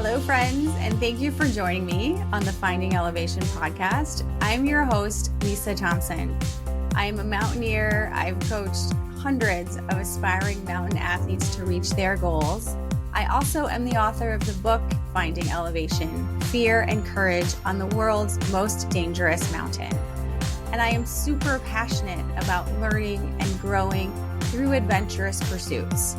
Hello, friends, and thank you for joining me on the Finding Elevation podcast. I'm your host, Lisa Thompson. I am a mountaineer. I've coached hundreds of aspiring mountain athletes to reach their goals. I also am the author of the book, Finding Elevation, Fear and Courage on the World's Most Dangerous Mountain. And I am super passionate about learning and growing through adventurous pursuits.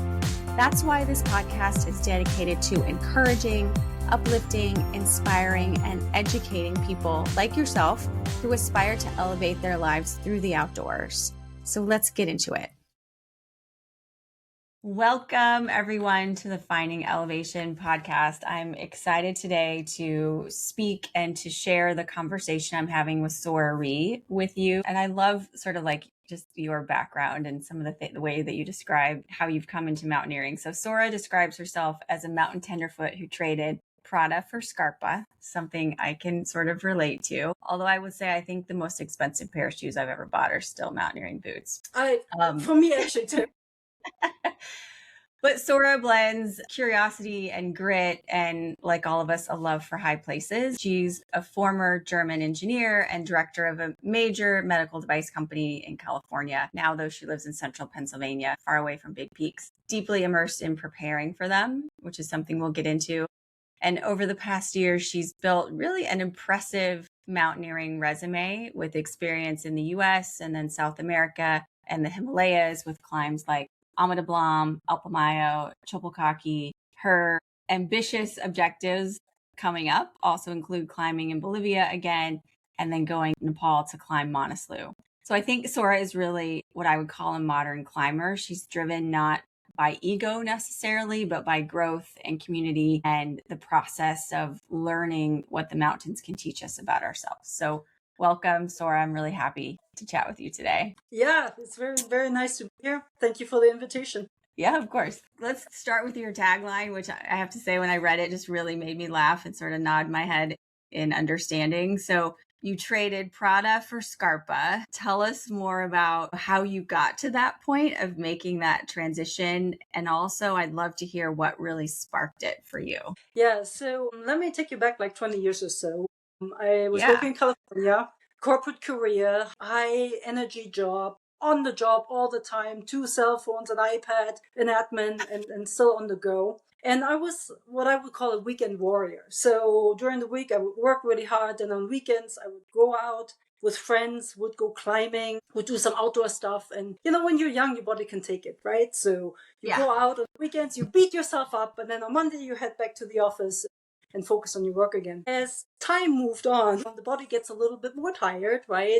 That's why this podcast is dedicated to encouraging, uplifting, inspiring, and educating people like yourself who aspire to elevate their lives through the outdoors. So let's get into it. Welcome, everyone, to the Finding Elevation podcast. I'm excited today to speak and to share the conversation I'm having with Sora Rhee with you. And I love sort of like just your background and some of the way that you describe how you've come into mountaineering. So Sora describes herself as a mountain tenderfoot who traded Prada for Scarpa, something I can sort of relate to. Although I would say I think the most expensive pair of shoes I've ever bought are still mountaineering boots. For me, actually, too. But Sora blends curiosity and grit and, like all of us, a love for high places. She's a former German engineer and director of a major medical device company in California. Now, though, she lives in central Pennsylvania, far away from big peaks, deeply immersed in preparing for them, which is something we'll get into. And over the past year, she's built really an impressive mountaineering resume with experience in the US and then South America and the Himalayas with climbs like Ama Blanc, Alpamayo, Chopolcaki. Her ambitious objectives coming up also include climbing in Bolivia again, and then going to Nepal to climb Manaslu. So I think Sora is really what I would call a modern climber. She's driven not by ego necessarily, but by growth and community and the process of learning what the mountains can teach us about ourselves. So welcome, Sora. I'm really happy to chat with you today. Yeah, it's very, very nice to be here. Thank you for the invitation. Yeah, of course. Let's start with your tagline, which I have to say when I read it just really made me laugh and sort of nod my head in understanding. So you traded Prada for Scarpa. Tell us more about how you got to that point of making that transition. And also, I'd love to hear what really sparked it for you. Yeah, so let me take you back like 20 years or so. I was working in California, corporate career, high energy job, on the job all the time, 2 cell phones, an iPad, an admin, and still on the go. And I was what I would call a weekend warrior. So during the week, I would work really hard. And on weekends, I would go out with friends, would go climbing, would do some outdoor stuff. And, you know, when you're young, your body can take it, right? So you go out on weekends, you beat yourself up. And then on Monday, you head back to the office and focus on your work again. As time moved on, the body gets a little bit more tired, right?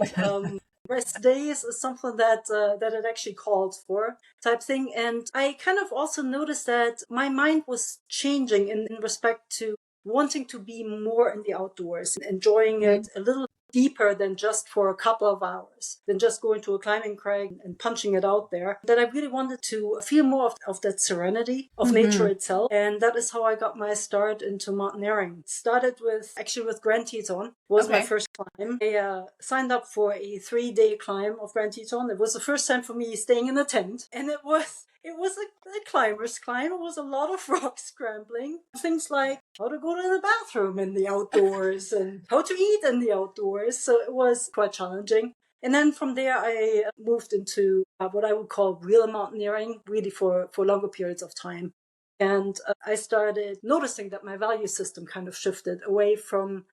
Rest days is something that it actually calls for type thing. And I kind of also noticed that my mind was changing in respect to wanting to be more in the outdoors and enjoying it a little deeper than just for a couple of hours, than just going to a climbing crag and punching it out there. That I really wanted to feel more of that serenity of nature itself. And that is how I got my start into mountaineering. It started with Grand Teton, was my first climb. I signed up for a 3-day climb of Grand Teton. It was the first time for me staying in a tent. And it was a climber's climb. It was a lot of rock scrambling. Things like how to go to the bathroom in the outdoors and how to eat in the outdoors. So it was quite challenging. And then from there, I moved into what I would call real mountaineering, really for longer periods of time. And I started noticing that my value system kind of shifted away from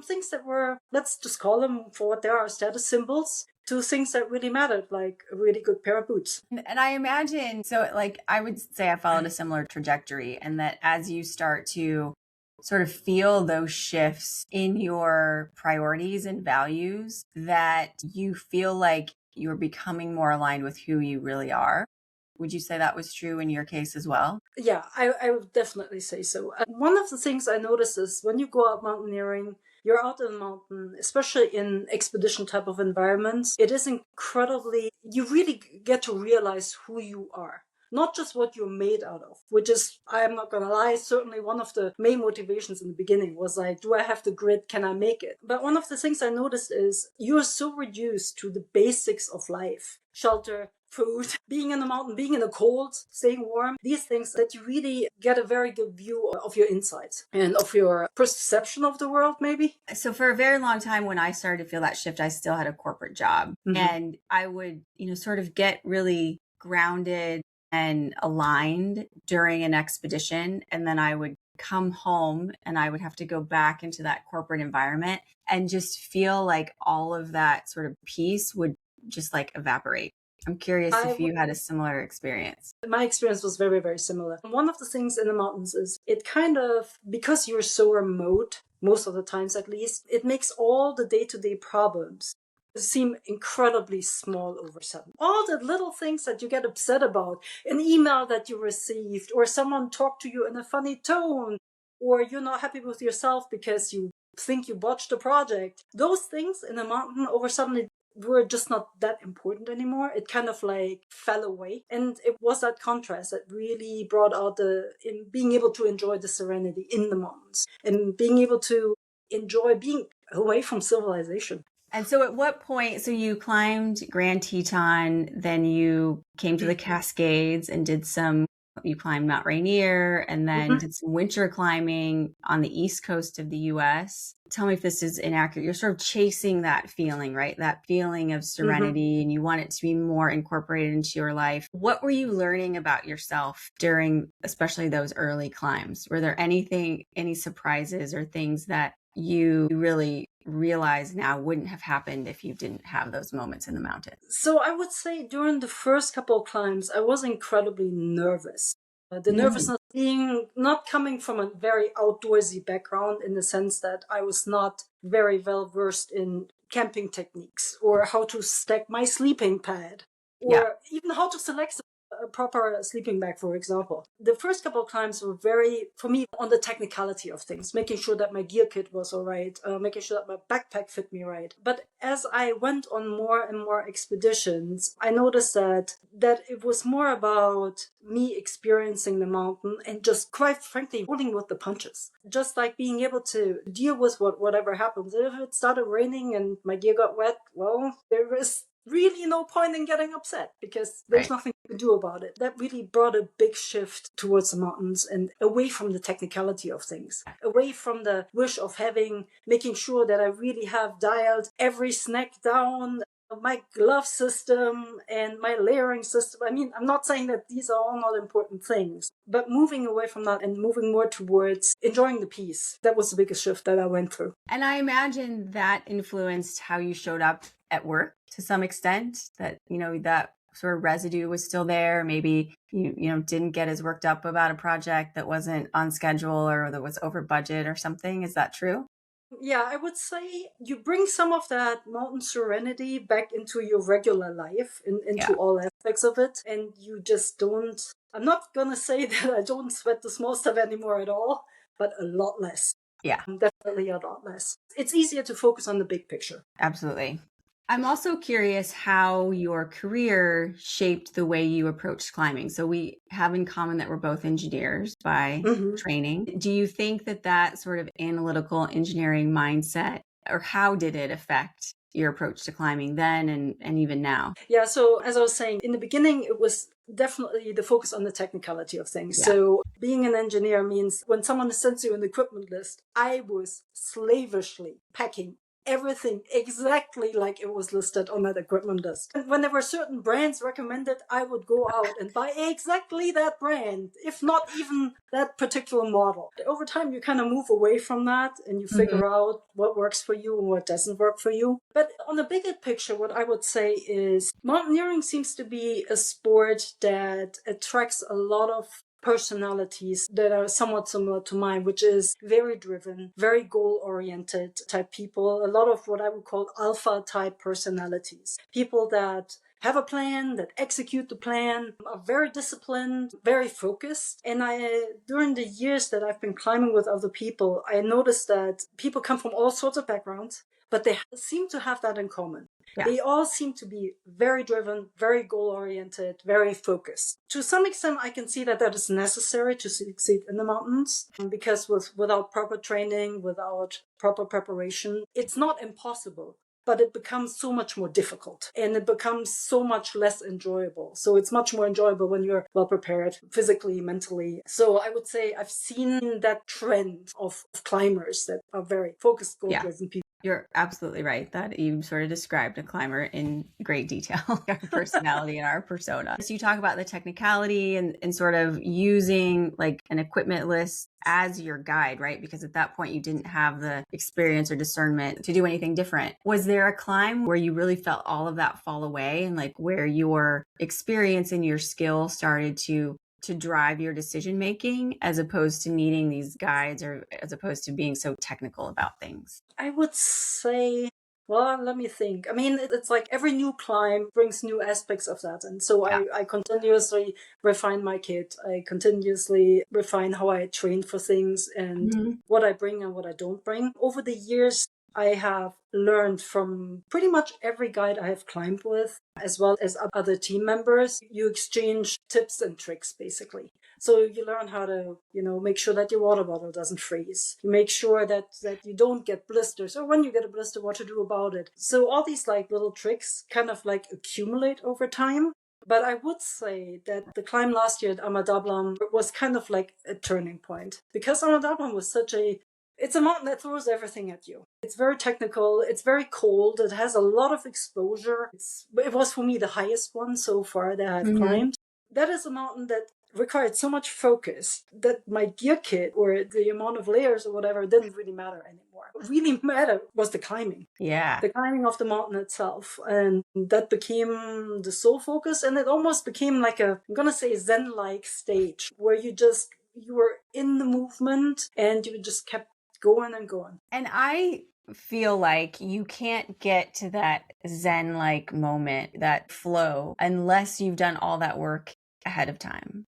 things that were, let's just call them for what they are, status symbols, to things that really mattered, like a really good pair of boots. And I imagine, so like I would say I followed a similar trajectory, and that as you start to sort of feel those shifts in your priorities and values, that you feel like you're becoming more aligned with who you really are. Would you say that was true in your case as well? Yeah, I would definitely say so. One of the things I noticed is when you go out mountaineering, you're out in the mountain, especially in expedition type of environments, it is incredibly, you really get to realize who you are. Not just what you're made out of, which is, I'm not going to lie, certainly one of the main motivations in the beginning was like, do I have the grit? Can I make it? But one of the things I noticed is you're so reduced to the basics of life: shelter, food, being in the mountain, being in the cold, staying warm, these things that you really get a very good view of your insights and of your perception of the world, maybe. So for a very long time, when I started to feel that shift, I still had a corporate job, and I would, sort of get really grounded and aligned during an expedition. And then I would come home and I would have to go back into that corporate environment and just feel like all of that sort of peace would just like evaporate. I'm curious if you had a similar experience. My experience was very, very similar. One of the things in the mountains is it kind of, because you're so remote, most of the times at least, it makes all the day-to-day problems seem incredibly small over sudden. All the little things that you get upset about, an email that you received, or someone talked to you in a funny tone, or you're not happy with yourself because you think you botched a project. Those things in the mountain over suddenly were just not that important anymore. It kind of like fell away. And it was that contrast that really brought out in being able to enjoy the serenity in the mountains and being able to enjoy being away from civilization. And so at what point, so you climbed Grand Teton, then you came to the Cascades and you climbed Mount Rainier, and then did some winter climbing on the east coast of the US. Tell me if this is inaccurate. You're sort of chasing that feeling, right? That feeling of serenity, and you want it to be more incorporated into your life. What were you learning about yourself during, especially those early climbs? Were there any surprises or things that you really realize now wouldn't have happened if you didn't have those moments in the mountains? So I would say during the first couple of climbs, I was incredibly nervous. The nervousness being not coming from a very outdoorsy background, in the sense that I was not very well versed in camping techniques or how to stack my sleeping pad or even how to select a proper sleeping bag, for example. The first couple of climbs were very, for me, on the technicality of things, making sure that my gear kit was all right, making sure that my backpack fit me right. But as I went on more and more expeditions, I noticed that it was more about me experiencing the mountain and just, quite frankly, rolling with the punches. Just like being able to deal with whatever happens. If it started raining and my gear got wet, well, there is really no point in getting upset because there's nothing you can do about it. That really brought a big shift towards the mountains and away from the technicality of things, away from the wish of making sure that I really have dialed every snack down, my glove system and my layering system. I mean, I'm not saying that these are all not important things, but moving away from that and moving more towards enjoying the peace. That was the biggest shift that I went through. And I imagine that influenced how you showed up at work to some extent, that, that sort of residue was still there. Maybe you didn't get as worked up about a project that wasn't on schedule or that was over budget or something. Is that true? Yeah, I would say you bring some of that mountain serenity back into your regular life, into all aspects of it. And you just don't, I'm not going to say that I don't sweat the small stuff anymore at all, but a lot less. Yeah. Definitely a lot less. It's easier to focus on the big picture. Absolutely. I'm also curious how your career shaped the way you approached climbing. So we have in common that we're both engineers by training. Do you think that sort of analytical engineering mindset, or how did it affect your approach to climbing then and even now? Yeah, so as I was saying, in the beginning, it was definitely the focus on the technicality of things. Yeah. So being an engineer means when someone sends you an equipment list, I was slavishly packing everything exactly like it was listed on that equipment list. And when there were certain brands recommended, I would go out and buy exactly that brand, if not even that particular model. Over time, you kind of move away from that and you figure out what works for you and what doesn't work for you. But on the bigger picture, what I would say is mountaineering seems to be a sport that attracts a lot of personalities that are somewhat similar to mine, which is very driven, very goal-oriented type people, a lot of what I would call alpha type personalities. People that have a plan, that execute the plan, are very disciplined, very focused. And during the years that I've been climbing with other people, I noticed that people come from all sorts of backgrounds, but they seem to have that in common. Yeah. They all seem to be very driven, very goal-oriented, very focused. To some extent, I can see that is necessary to succeed in the mountains, because without proper training, without proper preparation, it's not impossible. but it becomes so much more difficult and it becomes so much less enjoyable. So it's much more enjoyable when you're well prepared physically, mentally. So I would say I've seen that trend of climbers that are very focused, goal-driven people. You're absolutely right that you sort of described a climber in great detail, our personality and our persona. So you talk about the technicality and sort of using like an equipment list as your guide, right? Because at that point you didn't have the experience or discernment to do anything different. Was there a climb where you really felt all of that fall away and like where your experience and your skill started to drive your decision making as opposed to needing these guides or as opposed to being so technical about things? I would say, well, let me think. I mean, it's like every new climb brings new aspects of that. And so I continuously refine my kit. I continuously refine how I train for things and what I bring and what I don't bring. Over the years, I have learned from pretty much every guide I have climbed with, as well as other team members. You exchange tips and tricks, basically. So you learn how to, make sure that your water bottle doesn't freeze. You make sure that you don't get blisters, or when you get a blister, what to do about it. So all these like little tricks kind of like accumulate over time. But I would say that the climb last year at Amadablam was kind of like a turning point, because Amadablam was it's a mountain that throws everything at you. It's very technical. It's very cold. It has a lot of exposure. It was for me the highest one so far that I've climbed. That is a mountain that required so much focus that my gear kit or the amount of layers or whatever didn't really matter anymore. What really mattered was the climbing. Yeah. The climbing of the mountain itself. And that became the sole focus. And it almost became like I'm going to say Zen-like stage where you were in the movement and you just kept going and going. And I feel like you can't get to that Zen-like moment, that flow, unless you've done all that work ahead of time.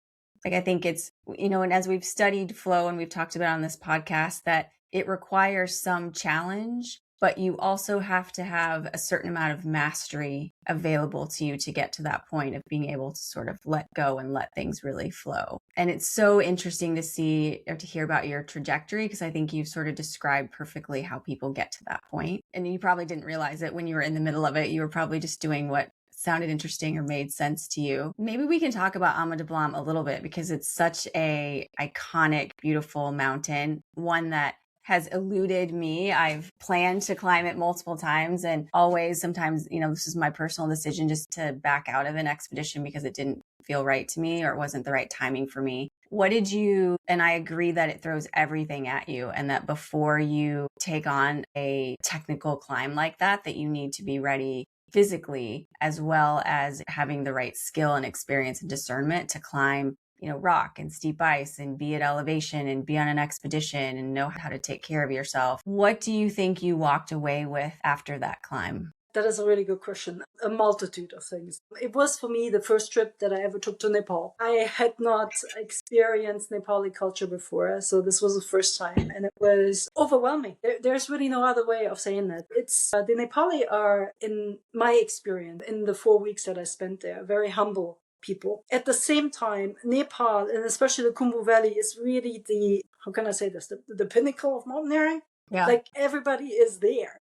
Like I think it's, and as we've studied flow and we've talked about on this podcast, that it requires some challenge, but you also have to have a certain amount of mastery available to you to get to that point of being able to sort of let go and let things really flow. And it's so interesting to see or to hear about your trajectory, because I think you've sort of described perfectly how people get to that point. And you probably didn't realize it when you were in the middle of it. You were probably just doing what sounded interesting or made sense to you. Maybe we can talk about Amadablam a little bit, because it's such a iconic, beautiful mountain, one that has eluded me. I've planned to climb it multiple times and always sometimes, this is my personal decision just to back out of an expedition because it didn't feel right to me or it wasn't the right timing for me. And I agree that it throws everything at you and that before you take on a technical climb like that you need to be ready physically as well as having the right skill and experience and discernment to climb rock and steep ice and be at elevation and be on an expedition and know how to take care of yourself. What do you think you walked away with after that climb? That is a really good question. A multitude of things. It was for me the first trip that I ever took to Nepal. I had not experienced Nepali culture before, so this was the first time, and it was overwhelming. There's really no other way of saying that. It's the Nepali are, in my experience, in the 4 weeks that I spent there, very humble people. At the same time, Nepal, and especially the Khumbu Valley, is really how can I say this, the pinnacle of mountaineering. Yeah. Like everybody is there.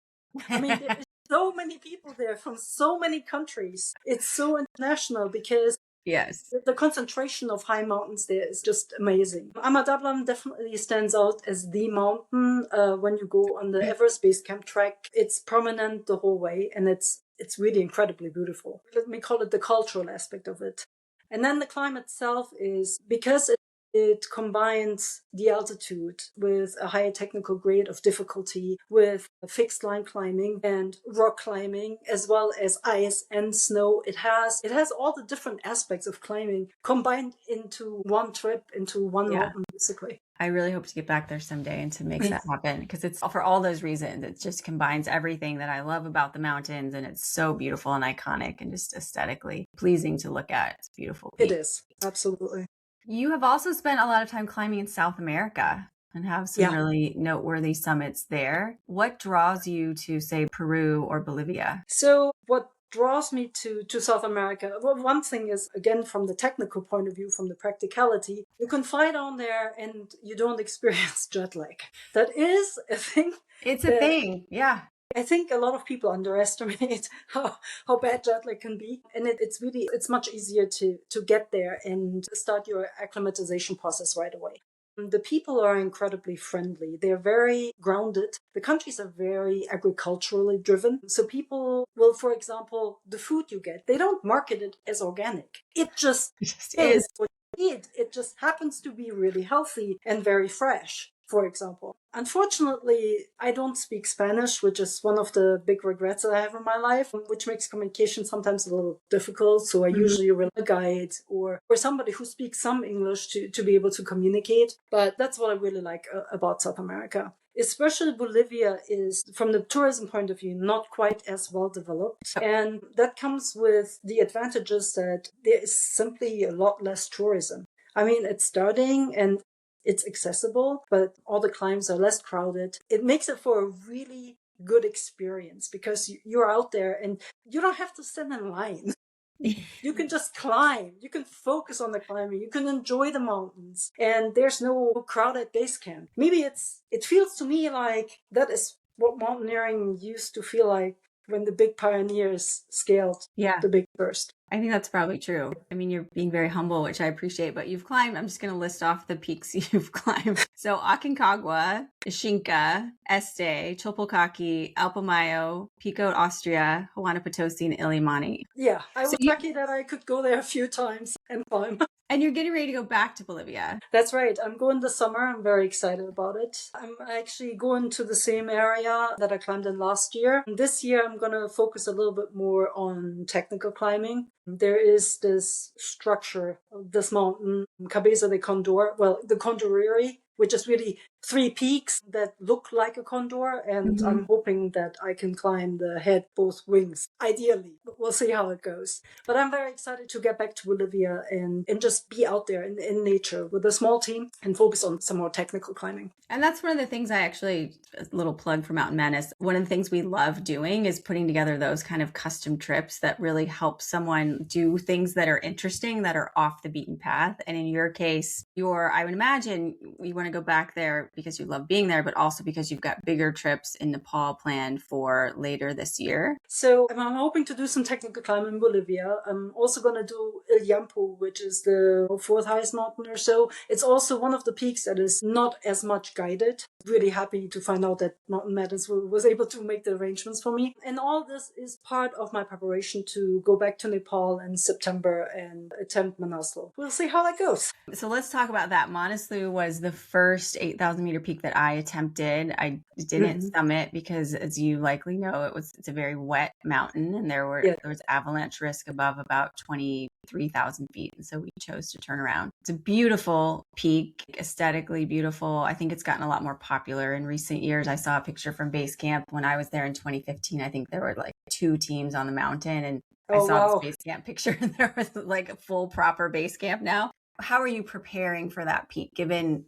I mean, there's so many people there from so many countries. It's so international because the concentration of high mountains there is just amazing. Amadablam definitely stands out as the mountain when you go on the Everest Base Camp track. It's prominent the whole way, and it's really incredibly beautiful. Let me call it the cultural aspect of it. And then the climb itself is, because it combines the altitude with a higher technical grade of difficulty, with fixed line climbing and rock climbing, as well as ice and snow. It has all the different aspects of climbing combined into one trip, into one mountain, basically. I really hope to get back there someday and to make that happen, because it's for all those reasons. It just combines everything that I love about the mountains, and it's so beautiful and iconic and just aesthetically pleasing to look at. It's beautiful. It is, absolutely. You have also spent a lot of time climbing in South America and have some really noteworthy summits there. What draws you to, say, Peru or Bolivia? So what draws me to South America, well, one thing is, again, from the technical point of view, from the practicality, you can fly down there and you don't experience jet lag. That is a thing. It's a thing, yeah. I think a lot of people underestimate how bad jet lag can be. And it's much easier to get there and start your acclimatization process right away. The people are incredibly friendly. They're very grounded. The countries are very agriculturally driven. So people will, for example, the food you get, they don't market it as organic. It just is what you eat. It just happens to be really healthy and very fresh, for example. Unfortunately, I don't speak Spanish, which is one of the big regrets that I have in my life, which makes communication sometimes a little difficult. So I usually rely on a guide or somebody who speaks some English to be able to communicate. But that's what I really like about South America. Especially Bolivia is, from the tourism point of view, not quite as well developed. And that comes with the advantages that there is simply a lot less tourism. I mean, it's starting and it's accessible, but all the climbs are less crowded. It makes it for a really good experience because you're out there and you don't have to stand in line. You can just climb. You can focus on the climbing. You can enjoy the mountains. And there's no crowded base camp. Maybe it feels to me like that is what mountaineering used to feel like when the big pioneers scaled the big first. I think that's probably true. I mean, you're being very humble, which I appreciate, but you've climbed, I'm just going to list off the peaks you've climbed. So Aconcagua, Xinca, Este, Chopolcaki, Alpamayo, Pico, Austria, Huayna Potosi, and Illimani. Yeah, I was lucky that I could go there a few times and climb. And you're getting ready to go back to Bolivia. That's right. I'm going this summer. I'm very excited about it. I'm actually going to the same area that I climbed in last year. This year, I'm going to focus a little bit more on technical climbing. There is this structure of this mountain, Cabeza de Condor, well, the Condoreri, which is really 3 peaks that look like a condor. And I'm hoping that I can climb the head, both wings, ideally. But we'll see how it goes. But I'm very excited to get back to Bolivia and just be out there in nature with a small team and focus on some more technical climbing. And that's one of the things a little plug for Mountain Menace. One of the things we love doing is putting together those kind of custom trips that really help someone do things that are interesting, that are off the beaten path. And in your case, I would imagine you want to go back there because you love being there, but also because you've got bigger trips in Nepal planned for later this year. So I'm hoping to do some technical climbing in Bolivia. I'm also going to do El Yampu, which is the 4th highest mountain or so. It's also one of the peaks that is not as much guided. Really happy to find out that Mountain Menace was able to make the arrangements for me. And all this is part of my preparation to go back to Nepal in September and attempt Manaslu. We'll see how that goes. So let's talk about that. Manaslu was the first 8,000 meter peak that I attempted. I didn't summit because, as you likely know, it's a very wet mountain and there was avalanche risk above about 23,000 feet. And so we chose to turn around. It's a beautiful peak, aesthetically beautiful. I think it's gotten a lot more popular in recent years. I saw a picture from base camp when I was there in 2015. I think there were like 2 teams on the mountain, and I saw this base camp picture and there was like a full proper base camp now. How are you preparing for that peak, given,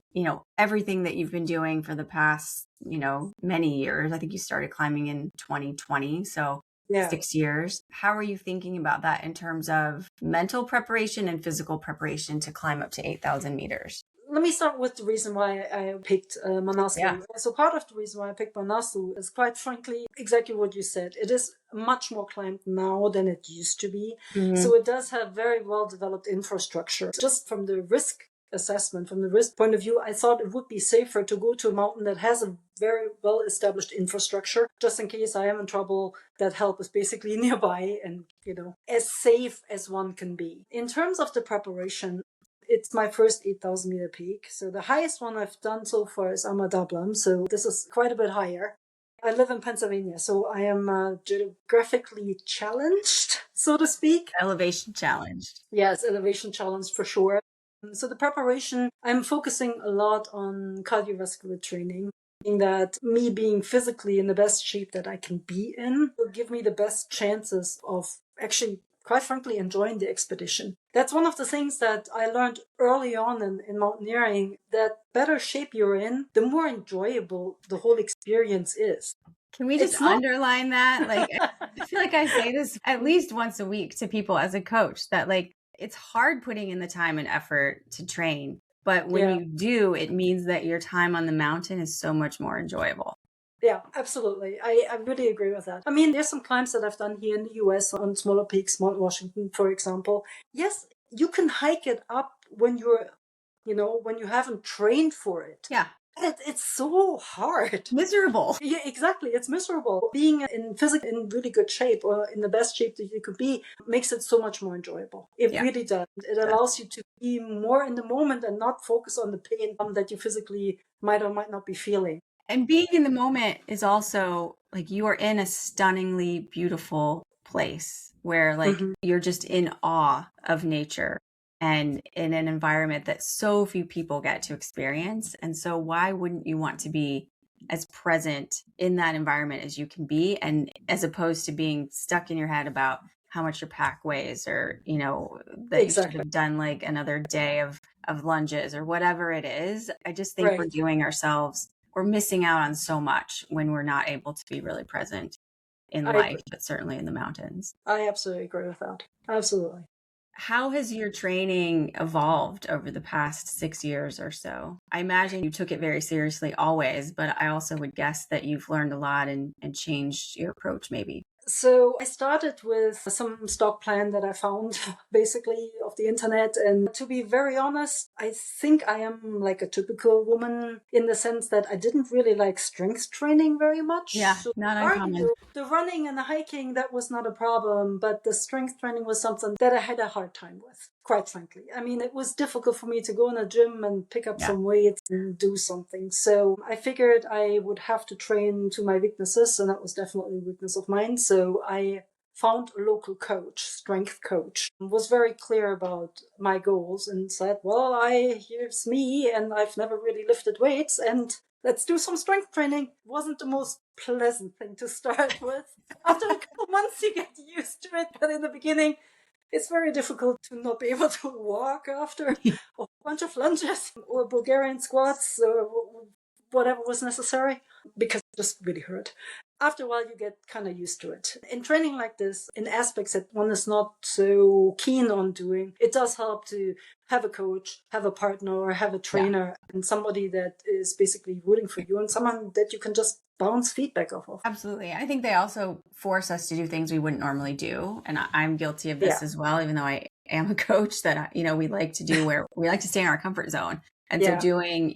everything that you've been doing for the past, many years? I think you started climbing in 2020. So 6 years. How are you thinking about that in terms of mental preparation and physical preparation to climb up to 8,000 meters? Let me start with the reason why I picked Manaslu. Yeah. So part of the reason why I picked Manaslu is, quite frankly, exactly what you said. It is much more climbed now than it used to be. So it does have very well-developed infrastructure. Just from the risk assessment, from the risk point of view, I thought it would be safer to go to a mountain that has a very well-established infrastructure. Just in case I am in trouble, that help is basically nearby and, as safe as one can be. In terms of the preparation, it's my first 8,000 meter peak. So the highest one I've done so far is Amadablam. So this is quite a bit higher. I live in Pennsylvania, so I am geographically challenged, so to speak. Elevation challenged. Yes, elevation challenged for sure. So the preparation, I'm focusing a lot on cardiovascular training. That me being physically in the best shape that I can be in will give me the best chances of actually, quite frankly, enjoying the expedition. That's one of the things that I learned early on in mountaineering, that better shape you're in, the more enjoyable the whole experience is. Can we just underline that? Like, I feel like I say this at least once a week to people as a coach, that it's hard putting in the time and effort to train. But when you do, it means that your time on the mountain is so much more enjoyable. Yeah, absolutely. I really agree with that. I mean, there's some climbs that I've done here in the US on smaller peaks, Mount Washington, for example. Yes, you can hike it up when you're, when you haven't trained for it. Yeah. It's so hard. Miserable. Yeah, exactly. It's miserable. Being in really good shape or in the best shape that you could be makes it so much more enjoyable. It really does. It allows you to be more in the moment and not focus on the pain that you physically might or might not be feeling. And being in the moment is also like you are in a stunningly beautiful place where like you're just in awe of nature and in an environment that so few people get to experience. And so why wouldn't you want to be as present in that environment as you can be, and as opposed to being stuck in your head about how much your pack weighs, or that you should have done like another day of lunges or whatever it is. I just think we're missing out on so much when we're not able to be really present in life, but certainly in the mountains. I absolutely agree with that. Absolutely. How has your training evolved over the past 6 years or so? I imagine you took it very seriously always, but I also would guess that you've learned a lot and changed your approach maybe. So I started with some stock plan that I found basically off the internet. And to be very honest, I think I am like a typical woman in the sense that I didn't really like strength training very much. Yeah, so not uncommon. The running and the hiking, that was not a problem, but the strength training was something that I had a hard time with, quite frankly. I mean, it was difficult for me to go in a gym and pick up some weights and do something. So I figured I would have to train to my weaknesses, and that was definitely a weakness of mine. So I found a local coach, strength coach, was very clear about my goals and said, well, here's me and I've never really lifted weights and let's do some strength training. Wasn't the most pleasant thing to start with. After a couple months, you get used to it, but in the beginning, it's very difficult to not be able to walk after a bunch of lunges or Bulgarian squats or whatever was necessary, because it just really hurt. After a while, you get kind of used to it. In training like this, in aspects that one is not so keen on doing, it does help to have a coach, have a partner, or have a trainer, and somebody that is basically rooting for you and someone that you can just bounce feedback off of. Absolutely. I think they also force us to do things we wouldn't normally do. And I'm guilty of this as well, even though I am a coach that, we like to do, where we like to stay in our comfort zone. And so doing,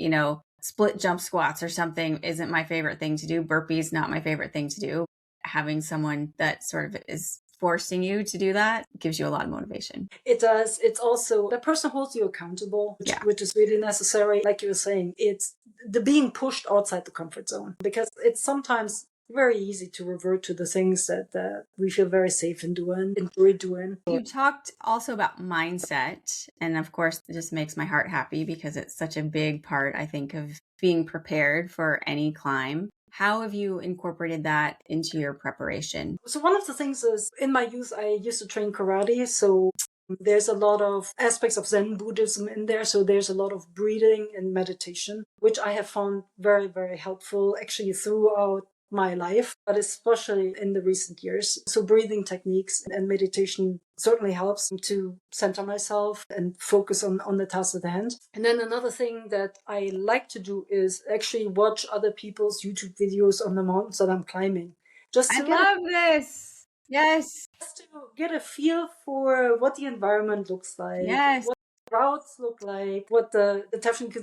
split jump squats or something isn't my favorite thing to do. Burpees, not my favorite thing to do. Having someone that sort of is forcing you to do that gives you a lot of motivation. It does. It's also, the person holds you accountable, which is really necessary. Like you were saying, it's the being pushed outside the comfort zone, because it's sometimes very easy to revert to the things that we feel very safe in doing, enjoy doing. You talked also about mindset. And of course, it just makes my heart happy because it's such a big part, I think, of being prepared for any climb. How have you incorporated that into your preparation? So one of the things is, in my youth, I used to train karate. So there's a lot of aspects of Zen Buddhism in there. So there's a lot of breathing and meditation, which I have found very, very helpful actually throughout my life, but especially in the recent years. So breathing techniques and meditation certainly helps to center myself and focus on the task at hand. And then another thing that I like to do is actually watch other people's YouTube videos on the mountains that I'm climbing. I love this. Yes. Just to get a feel for what the environment looks like. Yes. What routes look like, what the technical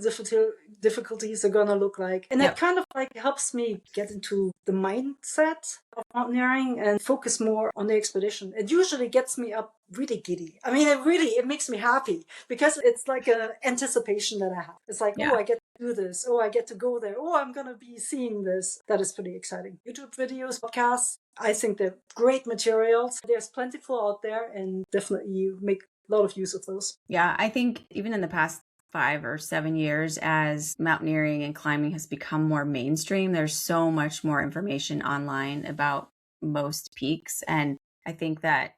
difficulties are gonna look like. And that kind of like helps me get into the mindset of mountaineering and focus more on the expedition. It usually gets me up really giddy. I mean, it makes me happy because it's like an anticipation that I have. It's like, oh, I get to do this. Oh, I get to go there. Oh, I'm gonna be seeing this. That is pretty exciting. YouTube videos, podcasts, I think they're great materials. There's plentiful out there, and definitely you make a lot of use of those. Yeah, I think even in the past 5 or 7 years, as mountaineering and climbing has become more mainstream, there's so much more information online about most peaks. And I think that,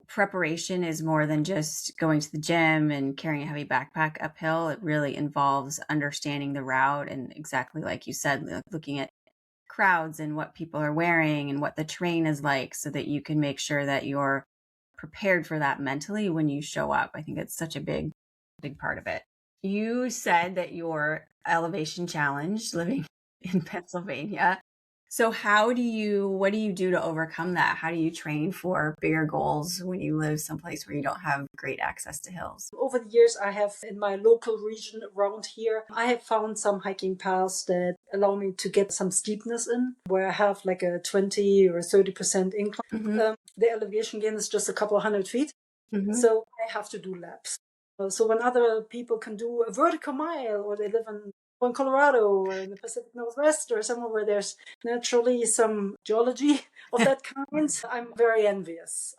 preparation is more than just going to the gym and carrying a heavy backpack uphill. It really involves understanding the route and, exactly like you said, looking at crowds and what people are wearing and what the terrain is like, so that you can make sure that you're prepared for that mentally when you show up. I think it's such a big part of it. You said that your elevation challenge, living in Pennsylvania. So what do you do to overcome that? How do you train for bigger goals when you live someplace where you don't have great access to hills? Over the years, I have in my local region around here, I have found some hiking paths that allow me to get some steepness in, where I have like a 20 or 30% incline. Mm-hmm. The elevation gain is just a couple of 100 feet. Mm-hmm. So I have to do laps. So when other people can do a vertical mile, or they live in Colorado or in the Pacific Northwest or somewhere where there's naturally some geology of that kind, I'm very envious.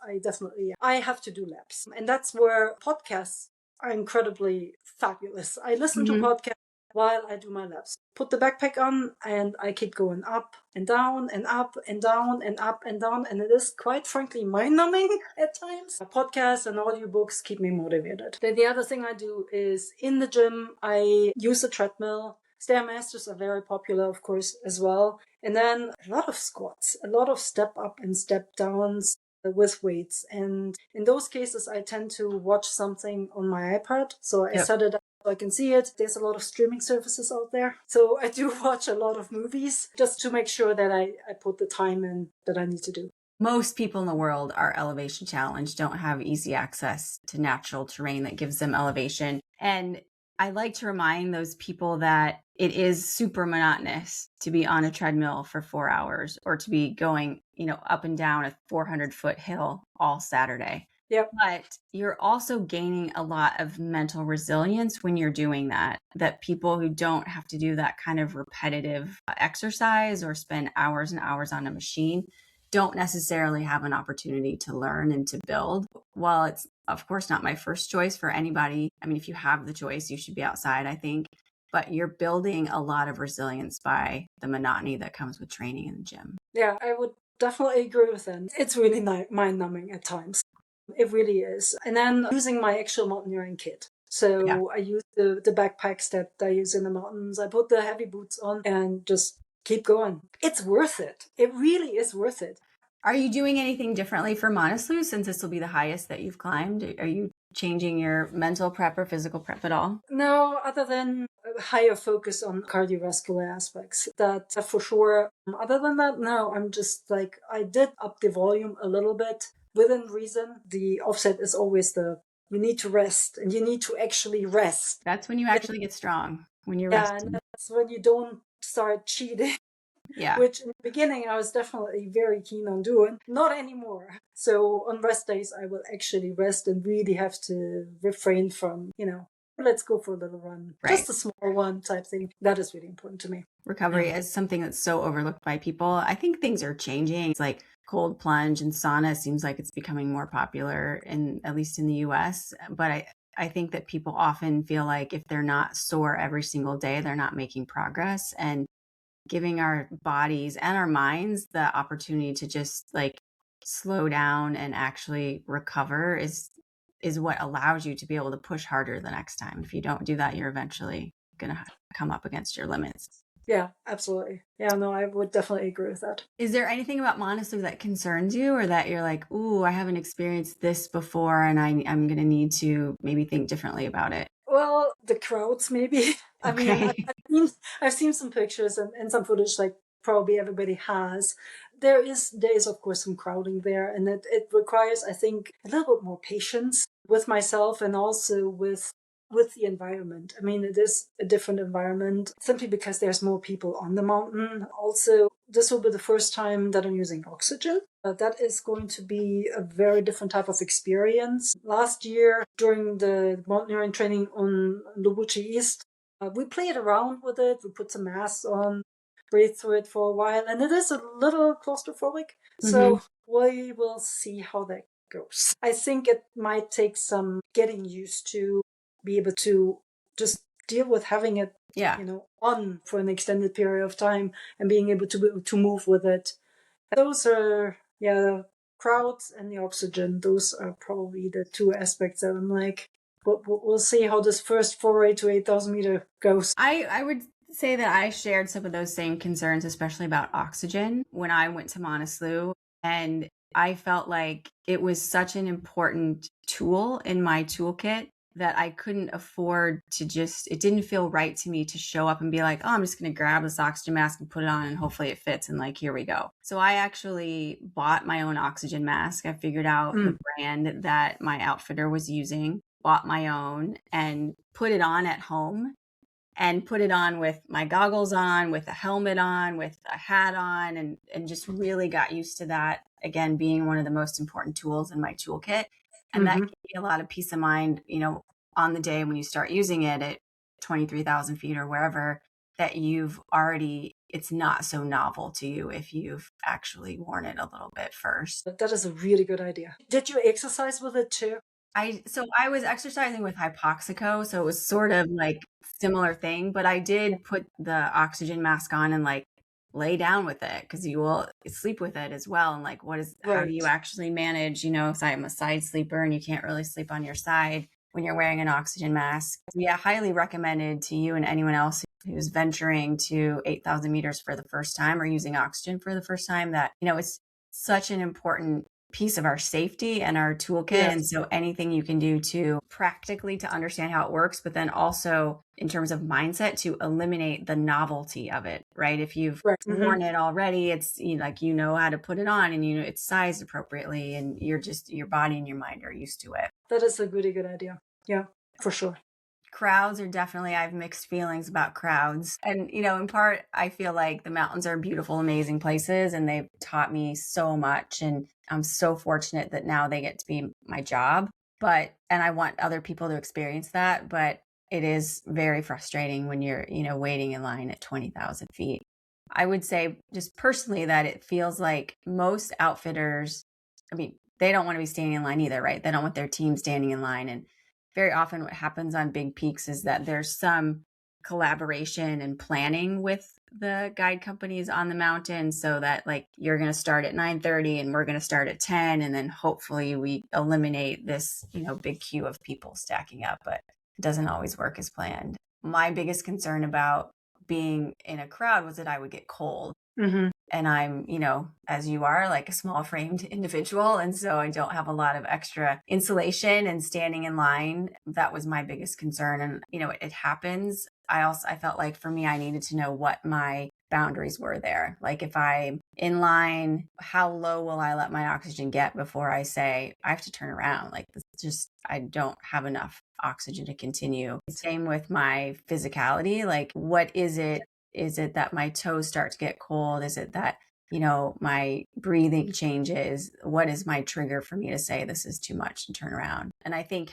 I have to do laps. And that's where podcasts are incredibly fabulous. I listen to Mm-hmm. podcasts while I do my laps. Put the backpack on and I keep going up and down and up and down and up and down. And it is quite frankly mind-numbing at times. Podcasts and audiobooks keep me motivated. Then the other thing I do is in the gym, I use a treadmill. Stairmasters are very popular, of course, as well. And then a lot of squats, a lot of step up and step downs with weights. And in those cases, I tend to watch something on my iPad. So I set it up so I can see it. There's a lot of streaming services out there. So I do watch a lot of movies just to make sure that I put the time in that I need to do. Most people in the world are elevation challenged, don't have easy access to natural terrain that gives them elevation. And I like to remind those people that it is super monotonous to be on a treadmill for 4 hours or to be going, up and down a 400-foot hill all Saturday. Yep. But you're also gaining a lot of mental resilience when you're doing that people who don't have to do that kind of repetitive exercise or spend hours and hours on a machine don't necessarily have an opportunity to learn and to build. While it's, of course, not my first choice for anybody. I mean, if you have the choice, you should be outside, I think. But you're building a lot of resilience by the monotony that comes with training in the gym. Yeah, I would definitely agree with that. It's really mind-numbing at times. It really is. And then using my actual mountaineering kit. So I use the backpacks that I use in the mountains. I put the heavy boots on and just keep going. It's worth it. It really is worth it. Are you doing anything differently for Manaslu since this will be the highest that you've climbed? Are you changing your mental prep or physical prep at all? No, other than a higher focus on cardiovascular aspects. That for sure. Other than that, no, I'm just like, I did up the volume a little bit within reason. The offset is always you need to rest and you need to actually rest. That's when you actually get strong, when you're resting. And that's when you don't start cheating. Yeah. Which in the beginning I was definitely very keen on doing. Not anymore. So on rest days, I will actually rest and really have to refrain from, let's go for a little run. Right. Just a small one type thing. That is really important to me. Recovery is something that's so overlooked by people. I think things are changing. It's like cold plunge and sauna seems like it's becoming more popular at least in the US. But I think that people often feel like if they're not sore every single day, they're not making progress. And giving our bodies and our minds the opportunity to just like slow down and actually recover is what allows you to be able to push harder the next time. If you don't do that, you're eventually going to come up against your limits. Yeah, absolutely. Yeah, no, I would definitely agree with that. Is there anything about Manaslu that concerns you or that you're like, ooh, I haven't experienced this before and I'm going to need to maybe think differently about it? Well, the crowds, maybe. I mean, I've seen some pictures and some footage like probably everybody has. There is, of course, some crowding there. And it requires, I think, a little bit more patience with myself and also with the environment. I mean, it is a different environment simply because there's more people on the mountain. Also, this will be the first time that I'm using oxygen. That is going to be a very different type of experience. Last year, during the mountaineering training on Lobuche East, we played around with it. We put some masks on, breathed through it for a while, and it is a little claustrophobic. Mm-hmm. So we will see how that goes. I think it might take some getting used to be able to just deal with having it, on for an extended period of time and being able to move with it. Those are, the crowds and the oxygen. Those are probably the two aspects that I'm like, we'll see how this first foray to 8,000 meter goes. I would say that I shared some of those same concerns, especially about oxygen when I went to Manaslu. And I felt like it was such an important tool in my toolkit that I couldn't afford to it didn't feel right to me to show up and be like, oh, I'm just going to grab this oxygen mask and put it on and hopefully it fits. And like, here we go. So I actually bought my own oxygen mask. I figured out the brand that my outfitter was using, bought my own and put it on at home, and put it on with my goggles on, with a helmet on, with a hat on, and just really got used to that, again, being one of the most important tools in my toolkit. And that gave me a lot of peace of mind, on the day when you start using it at 23,000 feet or wherever, that it's not so novel to you if you've actually worn it a little bit first. That is a really good idea. Did you exercise with it too? I was exercising with hypoxico, so it was sort of like similar thing, but I did put the oxygen mask on and like lay down with it, because you will sleep with it as well. And like, how do you actually manage, so I'm a side sleeper and you can't really sleep on your side when you're wearing an oxygen mask. Yeah, highly recommended to you and anyone else who's venturing to 8,000 meters for the first time or using oxygen for the first time, that, it's such an important piece of our safety and our toolkit. Yes. And so anything you can do to understand how it works, but then also in terms of mindset to eliminate the novelty of it, right? If you've worn it already, it's how to put it on and it's sized appropriately and your body and your mind are used to it. That is a really good idea. Yeah, for sure. Crowds are definitely, I have mixed feelings about crowds. And, in part, I feel like the mountains are beautiful, amazing places, and they've taught me so much. And I'm so fortunate that now they get to be my job. And I want other people to experience that. But it is very frustrating when you're, waiting in line at 20,000 feet. I would say just personally that it feels like most outfitters, they don't want to be standing in line either, right? They don't want their team standing in line. And very often what happens on big peaks is that there's some collaboration and planning with the guide companies on the mountain, so that like you're going to start at 9:30 and we're going to start at 10, and then hopefully we eliminate this, big queue of people stacking up, but it doesn't always work as planned. My biggest concern about being in a crowd was that I would get cold. And I'm, as you are, like a small framed individual. And so I don't have a lot of extra insulation, and standing in line, that was my biggest concern. And, it happens. I felt like for me, I needed to know what my boundaries were there. Like if I'm in line, how low will I let my oxygen get before I say I have to turn around? Like I don't have enough oxygen to continue. Same with my physicality. Like, what is it? Is it that my toes start to get cold? Is it that, my breathing changes? What is my trigger for me to say this is too much and turn around? And I think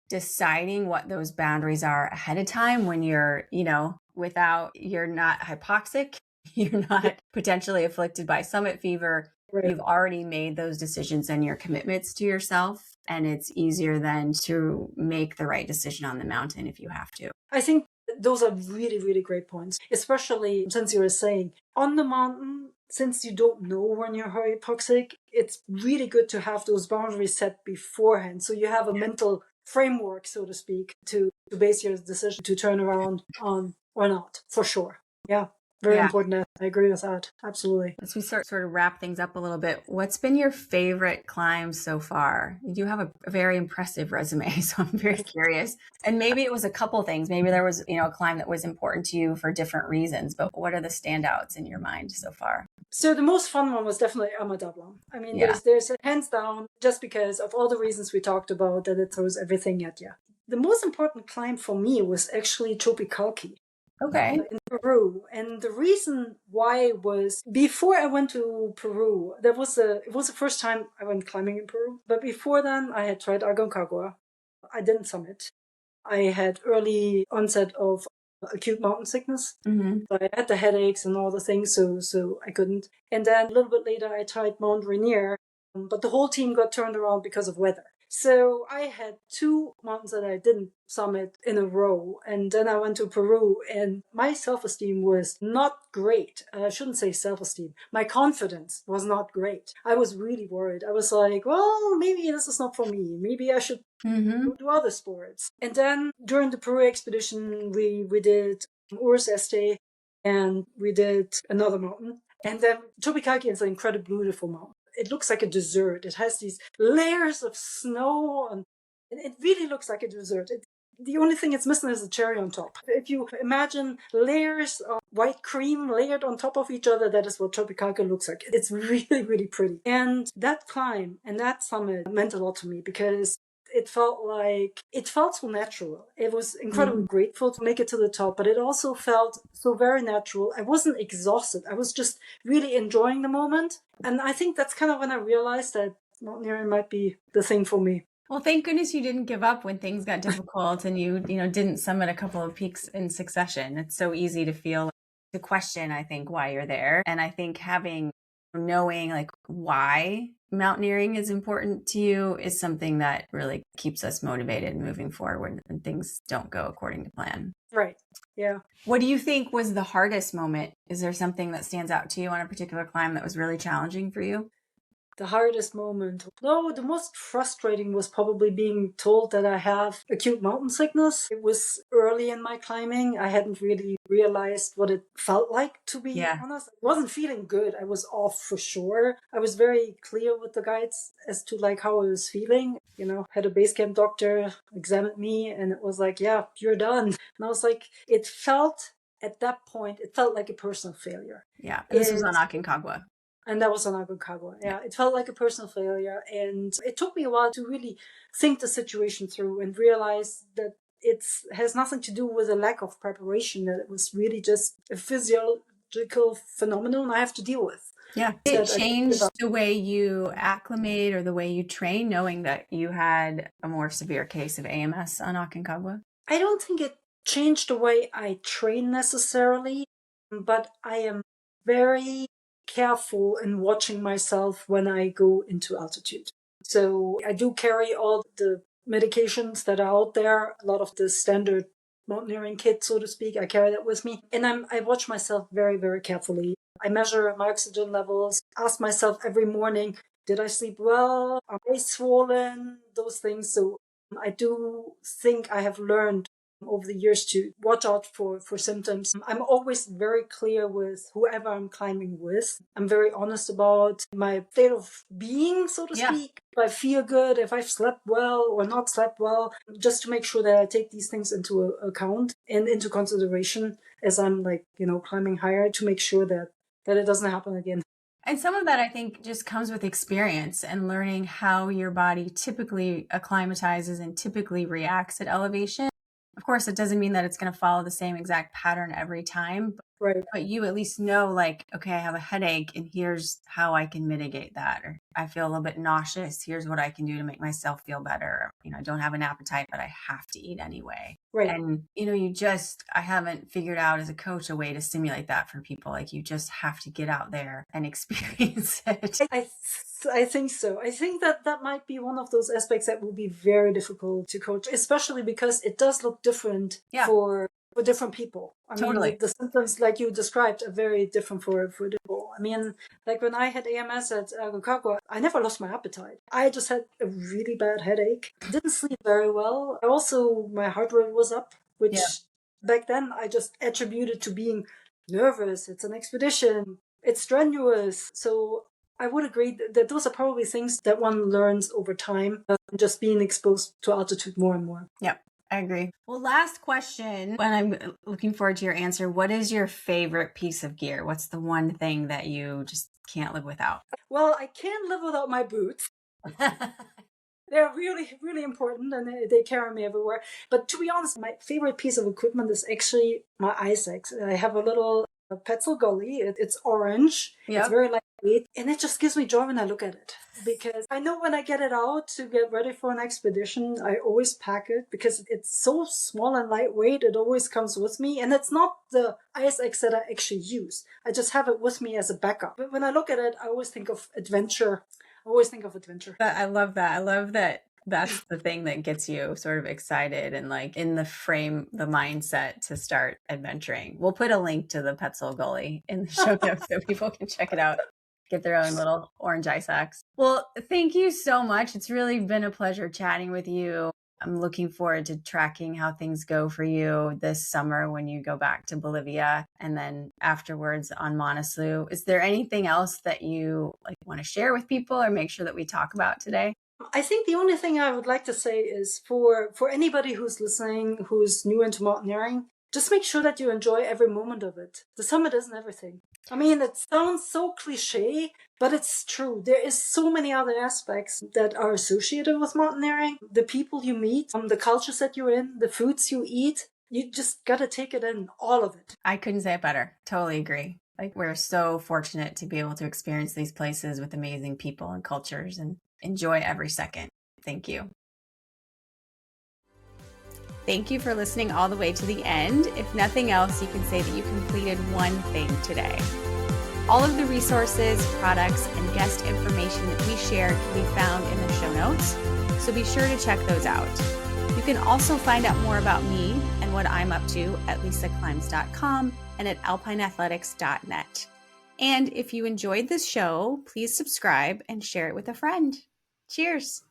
deciding what those boundaries are ahead of time, when you're, you're not hypoxic, you're not potentially afflicted by summit fever, you've already made those decisions and your commitments to yourself. And it's easier then to make the right decision on the mountain if you have to. I think those are really, really great points, especially since you were saying on the mountain, since you don't know when you're hypoxic, it's really good to have those boundaries set beforehand. So you have a mental framework, so to speak, to base your decision to turn around on or not, for sure. Yeah. Very important. I agree with that. Absolutely. As we sort of wrap things up a little bit, what's been your favorite climb so far? You do have a very impressive resume, so I'm very curious. And maybe it was a couple things. Maybe there was, a climb that was important to you for different reasons, but what are the standouts in your mind so far? So the most fun one was definitely Amadablam. I mean, there's a hands down, just because of all the reasons we talked about, that it throws everything at you. The most important climb for me was actually Topicalqui. Okay. In Peru. And the reason why was, before I went to Peru, it was the first time I went climbing in Peru. But before then, I had tried Aconcagua. I didn't summit. I had early onset of acute mountain sickness. So I had the headaches and all the things, so I couldn't. And then a little bit later, I tried Mount Rainier, but the whole team got turned around because of weather. So I had 2 mountains that I didn't summit in a row. And then I went to Peru, and my self-esteem was not great. I shouldn't say self-esteem. My confidence was not great. I was really worried. I was like, well, maybe this is not for me. Maybe I should do other sports. And then during the Peru expedition, we did Urs Este, and we did another mountain. And then Topicalqui is an incredibly beautiful mountain. It looks like a desert. It has these layers of snow It really looks like a dessert. The only thing it's missing is a cherry on top. If you imagine layers of white cream layered on top of each other, that is what Tropicalca looks like. It's really, really pretty. And that climb and that summit meant a lot to me because it felt so natural. It was incredibly grateful to make it to the top, but it also felt so very natural. I wasn't exhausted. I was just really enjoying the moment. And I think that's kind of when I realized that mountaineering might be the thing for me. Well, thank goodness you didn't give up when things got difficult and you didn't summit a couple of peaks in succession. It's so easy to feel to question, I think, why you're there. And I think knowing like why mountaineering is important to you is something that really keeps us motivated moving forward when things don't go according to plan. Right. Yeah. What do you think was the hardest moment? Is there something that stands out to you on a particular climb that was really challenging for you? The hardest moment. No, the most frustrating was probably being told that I have acute mountain sickness. It was early in my climbing. I hadn't really realized what it felt like, to be honest. I wasn't feeling good. I was off for sure. I was very clear with the guides as to like how I was feeling. Had a base camp doctor examine me and it was like, yeah, you're done. And I was like, at that point, it felt like a personal failure. Yeah. And this was on Aconcagua. And that was on Aconcagua. Yeah, it felt like a personal failure. And it took me a while to really think the situation through and realize that it has nothing to do with a lack of preparation, that it was really just a physiological phenomenon I have to deal with. Yeah. Did it change the way you acclimate or the way you train, knowing that you had a more severe case of AMS on Aconcagua? I don't think it changed the way I train necessarily, but I am very careful in watching myself when I go into altitude. So I do carry all the medications that are out there, a lot of the standard mountaineering kit, so to speak. I carry that with me. And I watch myself very, very carefully. I measure my oxygen levels, ask myself every morning, did I sleep well? Are I swollen? Those things. So I do think I have learned over the years to watch out for symptoms. I'm always very clear with whoever I'm climbing with. I'm very honest about my state of being, so to speak. If I feel good, if I've slept well or not slept well, just to make sure that I take these things into account and into consideration as I'm climbing higher, to make sure that it doesn't happen again. And some of that, I think, just comes with experience and learning how your body typically acclimatizes and typically reacts at elevation. Of course, it doesn't mean that it's going to follow the same exact pattern every time, but you at least know, like, okay, I have a headache and here's how I can mitigate that. Or I feel a little bit nauseous. Here's what I can do to make myself feel better. I don't have an appetite, but I have to eat anyway. Right. And, I haven't figured out as a coach a way to simulate that for people. Like, you just have to get out there and experience it. I think so. I think that might be one of those aspects that will be very difficult to coach, especially because it does look different for different people. I mean, the symptoms, like you described, are very different for people. I mean, like when I had AMS at Aconcagua, I never lost my appetite. I just had a really bad headache. Didn't sleep very well. Also, my heart rate was up, which back then I just attributed to being nervous. It's an expedition. It's strenuous. So I would agree that those are probably things that one learns over time, just being exposed to altitude more and more. Yep, I agree. Well, last question, and I'm looking forward to your answer. What is your favorite piece of gear? What's the one thing that you just can't live without? Well, I can't live without my boots. They're really, really important and they carry me everywhere. But to be honest, my favorite piece of equipment is actually my ice axe. I have a little Petzl gully. It's orange. It's very lightweight. And it just gives me joy when I look at it. Because I know when I get it out to get ready for an expedition, I always pack it because it's so small and lightweight. It always comes with me. And it's not the ice axe that I actually use. I just have it with me as a backup. But when I look at it, I always think of adventure. I love that. I love that. That's the thing that gets you sort of excited and like in the mindset to start adventuring. We'll put a link to the Petzl Gully in the show notes so people can check it out, get their own little orange ice axe. Well, thank you so much. It's really been a pleasure chatting with you. I'm looking forward to tracking how things go for you this summer when you go back to Bolivia and then afterwards on Manaslu. Is there anything else that you want to share with people or make sure that we talk about today? I think the only thing I would like to say is for anybody who's listening, who's new into mountaineering, just make sure that you enjoy every moment of it. The summit isn't everything. I mean, it sounds so cliche, but it's true. There is so many other aspects that are associated with mountaineering. The people you meet, the cultures that you're in, the foods you eat. You just gotta take it in, all of it. I couldn't say it better. Totally agree. Like, we're so fortunate to be able to experience these places with amazing people and cultures and enjoy every second. Thank you. Thank you for listening all the way to the end. If nothing else, you can say that you completed one thing today. All of the resources, products, and guest information that we shared can be found in the show notes, so be sure to check those out. You can also find out more about me and what I'm up to at lisaclimbs.com and at alpineathletics.net. And if you enjoyed this show, please subscribe and share it with a friend. Cheers!